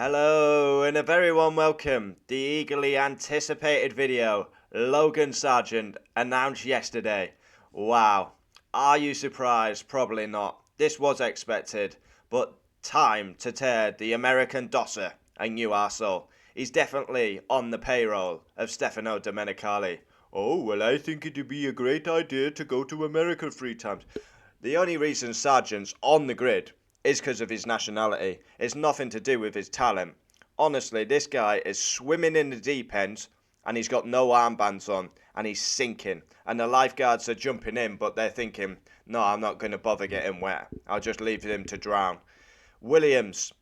Hello and a very warm welcome. The eagerly anticipated video, Logan Sargeant, announced yesterday. Wow. Are you surprised? Probably not. This was expected, but time to tear the American dosser a new arsehole. He's definitely on the payroll of Stefano Domenicali. Oh, well, I think it'd be a great idea to go to America 3 times. The only reason Sargent's on the grid is because of his nationality. It's nothing to do with his talent. Honestly, this guy is swimming in the deep end and he's got no armbands on and he's sinking. And the lifeguards are jumping in, but they're thinking, no, I'm not going to bother getting wet. I'll just leave him to drown. Williams,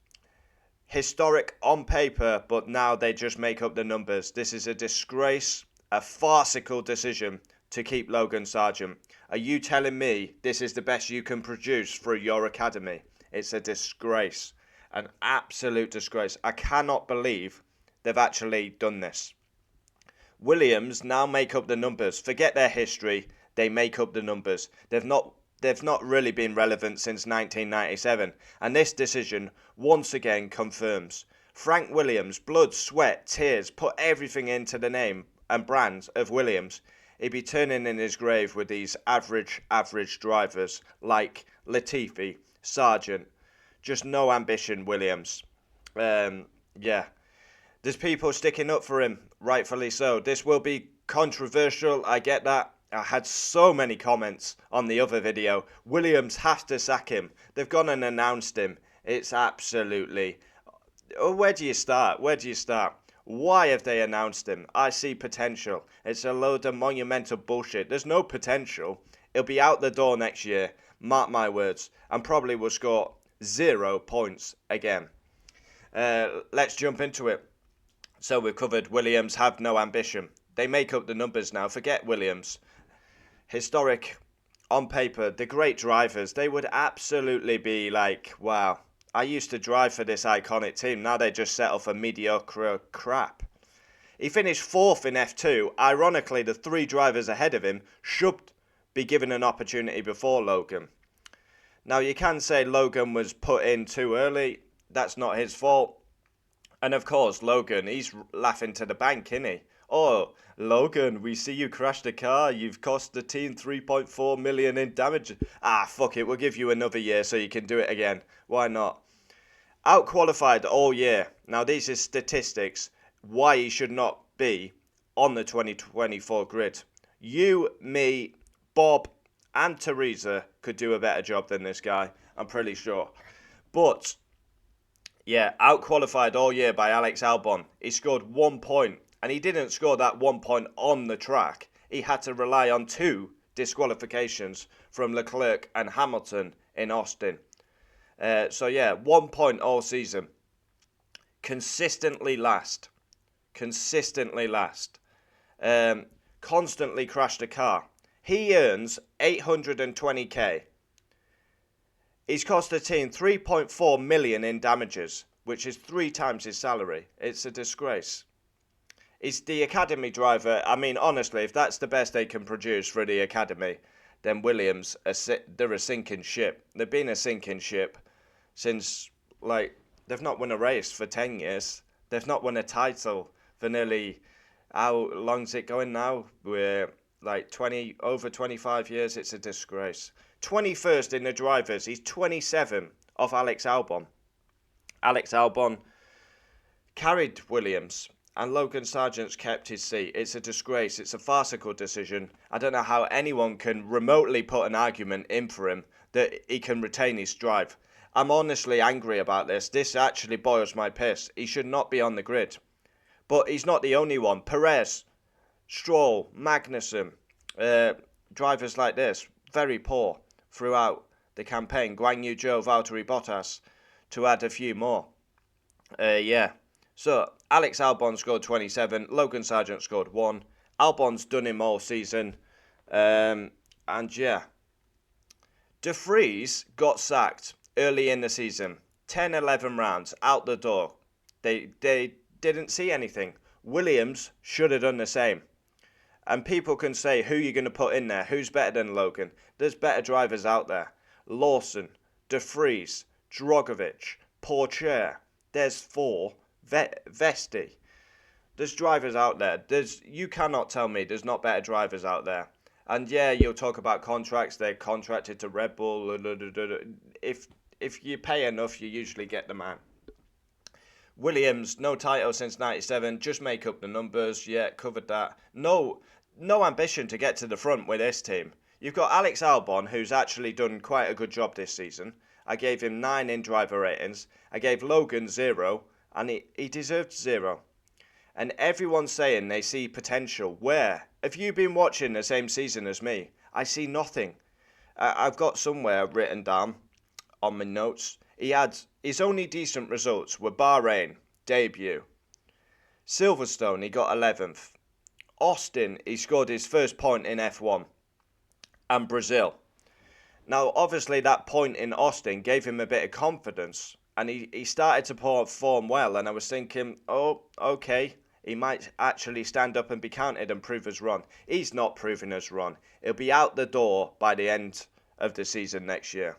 historic on paper, but now they just make up the numbers. This is a disgrace, a farcical decision to keep Logan Sargeant. Are you telling me this is the best you can produce for your academy? It's a disgrace, an absolute disgrace. I cannot believe they've actually done this. Williams now make up the numbers. Forget their history. They make up the numbers. They've not really been relevant since 1997. And this decision once again confirms. Frank Williams, blood, sweat, tears, put everything into the name and brand of Williams. He'd be turning in his grave with these average drivers like Latifi, Sargeant. Just no ambition, Williams. Yeah. There's people sticking up for him, rightfully so. This will be controversial, I get that. I had so many comments on the other video. Williams has to sack him. They've gone and announced him. It's absolutely... Oh, where do you start? Why have they announced him? I see potential. It's a load of monumental bullshit. There's no potential. He'll be out the door next year. Mark my words. And probably will score 0 points again. Let's jump into it. So we've covered Williams have no ambition. They make up the numbers now. Forget Williams. Historic, on paper, the great drivers, they would absolutely be like, wow, I used to drive for this iconic team. Now they just settle for mediocre crap. He finished 4th in F2. Ironically, the 3 drivers ahead of him should be given an opportunity before Logan. Now, you can say Logan was put in too early. That's not his fault. And of course, Logan, he's laughing to the bank, isn't he? Oh, Logan, we see you crashed a car. You've cost the team 3.4 million in damage. Ah, fuck it. We'll give you another year so you can do it again. Why not? Outqualified all year. Now, these are statistics. Why he should not be on the 2024 grid. You, me, Bob, and Teresa could do a better job than this guy. I'm pretty sure. But, yeah, outqualified all year by Alex Albon. He scored 1 point. And he didn't score that 1 point on the track. He had to rely on 2 disqualifications from Leclerc and Hamilton in Austin. So yeah, 1 point all season. Consistently last. Constantly crashed a car. He earns 820k. He's cost the team 3.4 million in damages, which is 3 times his salary. It's a disgrace. He's the academy driver. I mean, honestly, if that's the best they can produce for the academy, then Williams, they're a sinking ship. They've been a sinking ship since, they've not won a race for 10 years. They've not won a title for nearly, how long's it going now? We're over 25 years. It's a disgrace. 21st in the drivers. He's 27 off Alex Albon. Alex Albon carried Williams. And Logan Sargeant's kept his seat. It's a disgrace. It's a farcical decision. I don't know how anyone can remotely put an argument in for him that he can retain his drive. I'm honestly angry about this. This actually boils my piss. He should not be on the grid. But he's not the only one. Perez, Stroll, Magnussen, drivers like this, very poor throughout the campaign. Guan Yu Zhou, Valtteri Bottas, to add a few more. Yeah. So, Alex Albon scored 27, Logan Sargeant scored 1. Albon's done him all season. And yeah. De Vries got sacked early in the season. 10-11 rounds, out the door. They didn't see anything. Williams should have done the same. And people can say, who are you going to put in there? Who's better than Logan? There's better drivers out there. Lawson, De Vries, Drogovic, Pourchaire. there's 4. Vesti. There's drivers out there. You cannot tell me there's not better drivers out there. And yeah, you'll talk about contracts. They're contracted to Red Bull. If you pay enough, you usually get the man. Williams, no title since '97. Just make up the numbers. Yeah, covered that. No ambition to get to the front with this team. You've got Alex Albon, who's actually done quite a good job this season. I gave him 9 in driver ratings. I gave Logan 0, and he deserved 0. And everyone's saying they see potential. Where? Have you been watching the same season as me? I see nothing. I've got somewhere written down on my notes. His only decent results were Bahrain, debut. Silverstone, he got 11th. Austin, he scored his first point in F1. And Brazil. Now, obviously, that point in Austin gave him a bit of confidence. And he started to perform well. And I was thinking, oh, okay, he might actually stand up and be counted and prove us wrong. He's not proving us wrong. He'll be out the door by the end of the season next year.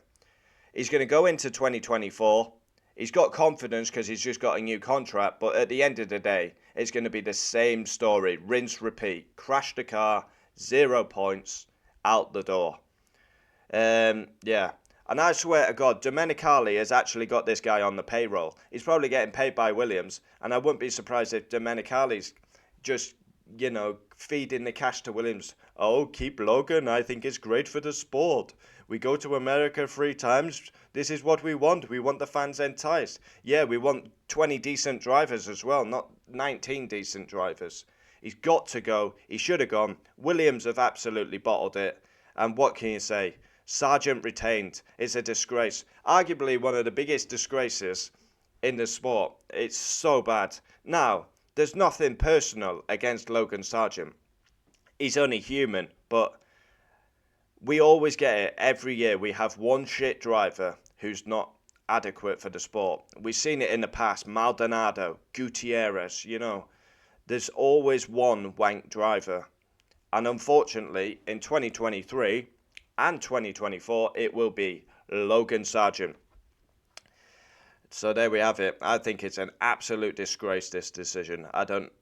He's going to go into 2024. He's got confidence because he's just got a new contract. But at the end of the day, it's going to be the same story. Rinse, repeat. Crash the car, 0 points, out the door. Yeah. And I swear to God, Domenicali has actually got this guy on the payroll. He's probably getting paid by Williams. And I wouldn't be surprised if Domenicali's just, feeding the cash to Williams. Oh, keep Logan. I think it's great for the sport. We go to America 3 times. This is what we want. We want the fans enticed. Yeah, we want 20 decent drivers as well, not 19 decent drivers. He's got to go. He should have gone. Williams have absolutely bottled it. And what can you say? Sargeant retained. It's a disgrace. Arguably one of the biggest disgraces in the sport. It's so bad. Now, there's nothing personal against Logan Sargeant. He's only human, but we always get it. Every year we have one shit driver who's not adequate for the sport. We've seen it in the past. Maldonado, Gutierrez, There's always one wank driver. And unfortunately, in 2023... and 2024, it will be Logan Sargeant. So there we have it. I think it's an absolute disgrace, this decision.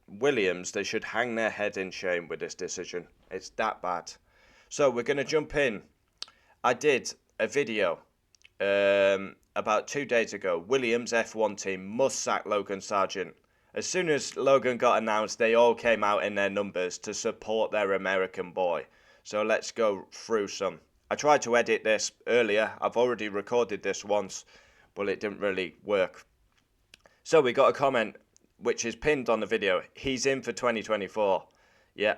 Williams, they should hang their head in shame with this decision. It's that bad. So we're going to jump in. I did a video about 2 days ago. Williams F1 team must sack Logan Sargeant. As soon as Logan got announced, they all came out in their numbers to support their American boy. So let's go through some. I tried to edit this earlier. I've already recorded this once, but it didn't really work. So we got a comment, which is pinned on the video. He's in for 2024. Yeah.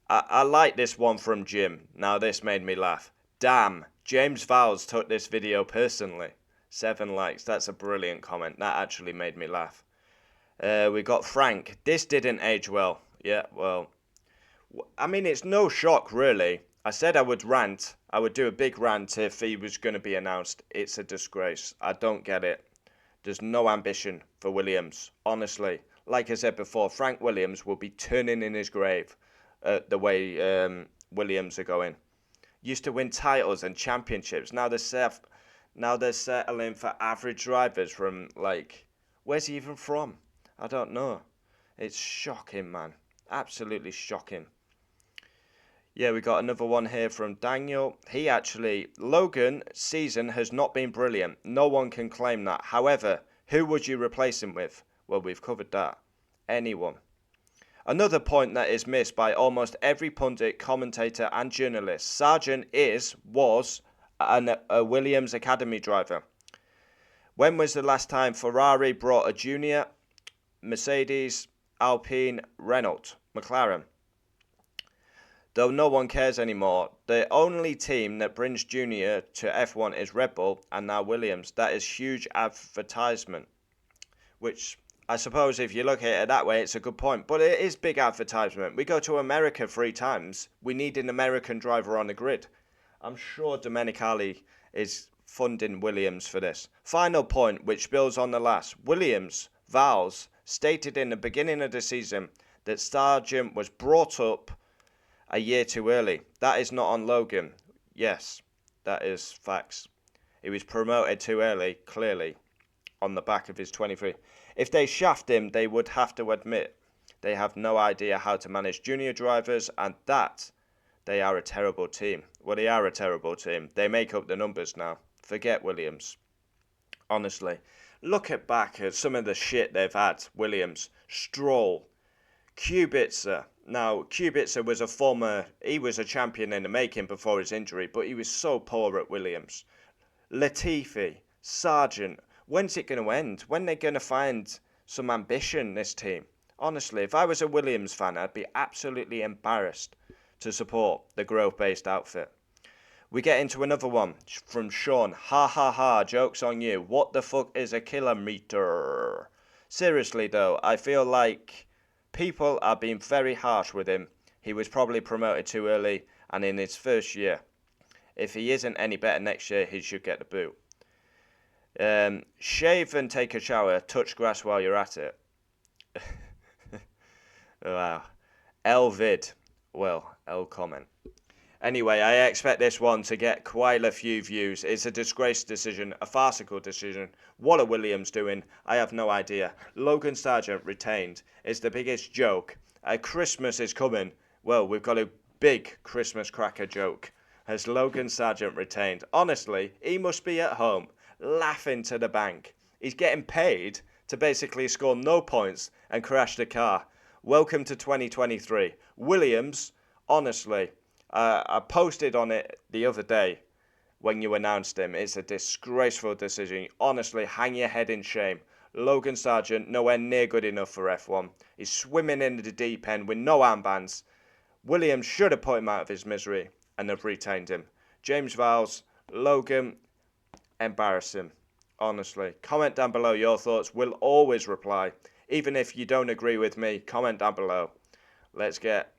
I like this one from Jim. Now, this made me laugh. Damn, James Vowles took this video personally. 7 likes. That's a brilliant comment. That actually made me laugh. We got Frank. This didn't age well. Yeah, well... I mean, it's no shock, really. I said I would rant. I would do a big rant if he was going to be announced. It's a disgrace. I don't get it. There's no ambition for Williams, honestly. Like I said before, Frank Williams will be turning in his grave the way Williams are going. Used to win titles and championships. Now they're settling for average drivers from, where's he even from? I don't know. It's shocking, man. Absolutely shocking. Yeah, we got another one here from Daniel. Logan's season has not been brilliant. No one can claim that. However, who would you replace him with? Well, we've covered that. Anyone. Another point that is missed by almost every pundit, commentator and journalist. Sargeant was a Williams Academy driver. When was the last time Ferrari brought a junior? Mercedes, Alpine, Renault, McLaren. Though no one cares anymore, the only team that brings Junior to F1 is Red Bull and now Williams. That is huge advertisement. Which, I suppose if you look at it that way, it's a good point. But it is big advertisement. We go to America 3 times. We need an American driver on the grid. I'm sure Domenicali is funding Williams for this. Final point, which builds on the last. Williams, Vowles, stated in the beginning of the season that Sargeant was brought up a year too early. That is not on Logan. Yes, that is facts. He was promoted too early, clearly, on the back of his 23. If they shaft him, they would have to admit they have no idea how to manage junior drivers, and that they are a terrible team. Well, they are a terrible team. They make up the numbers now. Forget Williams. Honestly, look back at some of the shit they've had. Williams, Stroll, Kubica. Now, Kubica was a champion in the making before his injury, but he was so poor at Williams. Latifi, Sargeant. When's it going to end? When are they going to find some ambition, this team? Honestly, if I was a Williams fan, I'd be absolutely embarrassed to support the growth-based outfit. We get into another one from Sean. Ha ha ha, joke's on you. What the fuck is a kilometre? Seriously though, I feel like people are being very harsh with him. He was probably promoted too early and in his first year. If he isn't any better next year, he should get the boot. Shave and take a shower. Touch grass while you're at it. Wow. L-vid. Well, L-comment. Anyway, I expect this one to get quite a few views. It's a disgraced decision, a farcical decision. What are Williams doing? I have no idea. Logan Sargeant retained. It's the biggest joke. Christmas is coming. Well, we've got a big Christmas cracker joke. Has Logan Sargeant retained? Honestly, he must be at home, laughing to the bank. He's getting paid to basically score no points and crash the car. Welcome to 2023. Williams, honestly, I posted on it the other day when you announced him. It's a disgraceful decision. Honestly, hang your head in shame. Logan Sargeant, nowhere near good enough for F1. He's swimming in the deep end with no armbands. Williams should have put him out of his misery and have retained him. James Vowles, Logan, embarrassing. Honestly, comment down below your thoughts. We'll always reply. Even if you don't agree with me, comment down below. Let's get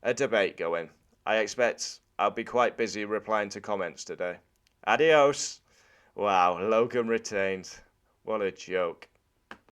a debate going. I expect I'll be quite busy replying to comments today. Adios. Wow, Logan retained. What a joke.